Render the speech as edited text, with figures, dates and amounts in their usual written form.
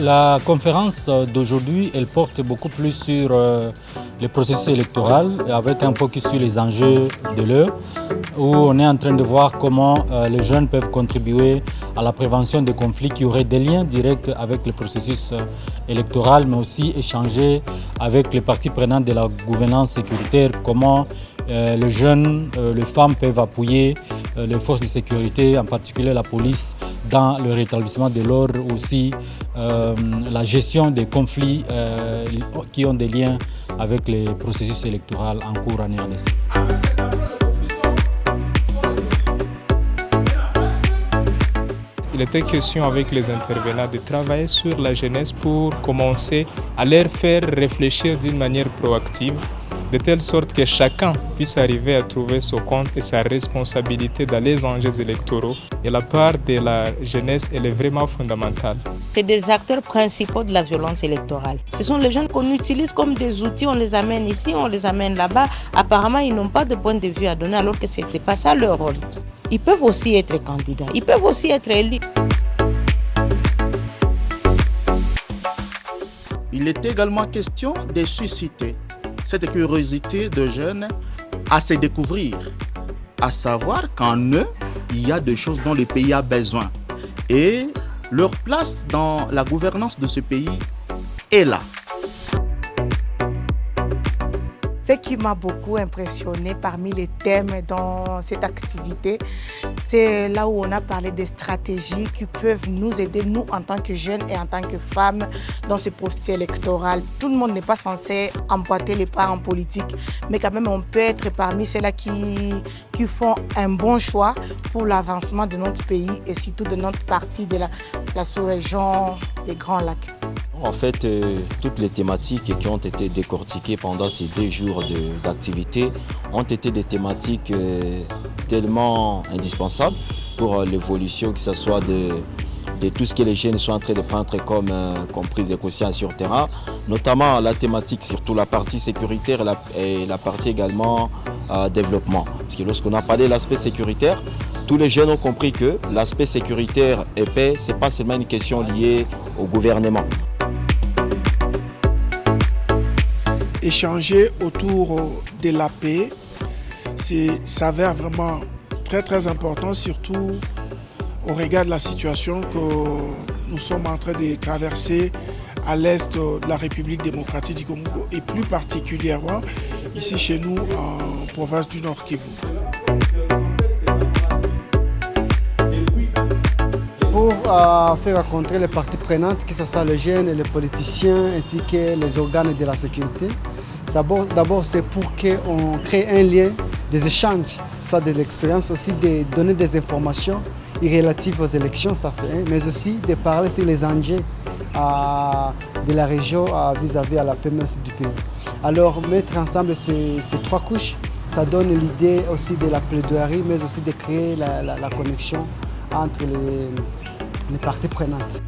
La conférence d'aujourd'hui, elle porte beaucoup plus sur le processus électoral, avec un focus sur les enjeux de l'heure, où on est en train de voir comment les jeunes peuvent contribuer à la prévention des conflits qui auraient des liens directs avec le processus électoral, mais aussi échanger avec les parties prenantes de la gouvernance sécuritaire, comment les jeunes, les femmes peuvent appuyer les forces de sécurité, en particulier la police, dans le rétablissement de l'ordre, aussi la gestion des conflits qui ont des liens avec les processus électoraux en cours en RDC. Il était question avec les intervenants de travailler sur la jeunesse pour commencer à leur faire réfléchir d'une manière proactive, de telle sorte que chacun puisse arriver à trouver son compte et sa responsabilité dans les enjeux électoraux. Et la part de la jeunesse, elle est vraiment fondamentale. C'est des acteurs principaux de la violence électorale. Ce sont les jeunes qu'on utilise comme des outils, on les amène ici, on les amène là-bas. Apparemment, ils n'ont pas de point de vue à donner alors que ce n'était pas ça leur rôle. Ils peuvent aussi être candidats, ils peuvent aussi être élus. Il est également question de susciter cette curiosité de jeunes à se découvrir, à savoir qu'en eux, il y a des choses dont le pays a besoin. Et leur place dans la gouvernance de ce pays est là. Ce qui m'a beaucoup impressionné parmi les thèmes dans cette activité, c'est là où on a parlé des stratégies qui peuvent nous aider, nous en tant que jeunes et en tant que femmes, dans ce processus électoral. Tout le monde n'est pas censé emboîter les pas en politique, mais quand même on peut être parmi ceux-là qui font un bon choix pour l'avancement de notre pays et surtout de notre partie de la sous-région des Grands Lacs. En fait, toutes les thématiques qui ont été décortiquées pendant ces 2 jours d'activité ont été des thématiques tellement indispensables pour l'évolution, que ce soit de tout ce que les jeunes sont en train de prendre comme prise de conscience sur le terrain, notamment la thématique, surtout la partie sécuritaire et la partie également développement. Parce que lorsqu'on a parlé de l'aspect sécuritaire, tous les jeunes ont compris que l'aspect sécuritaire et paix, ce n'est pas seulement une question liée au gouvernement. Échanger autour de la paix, s'avère vraiment très très important, surtout au regard de la situation que nous sommes en train de traverser à l'est de la République démocratique du Congo et plus particulièrement ici chez nous en province du Nord Kivu. Pour faire rencontrer les parties prenantes, que ce soit les jeunes, les politiciens ainsi que les organes de la sécurité. D'abord, c'est pour qu'on crée un lien, des échanges, soit de l'expérience, aussi de donner des informations relatives aux élections, ça c'est un, mais aussi de parler sur les enjeux de la région vis-à-vis à la paix du pays. Alors, mettre ensemble ces 3 couches, ça donne l'idée aussi de la plaidoirie, mais aussi de créer la connexion entre les parties prenantes.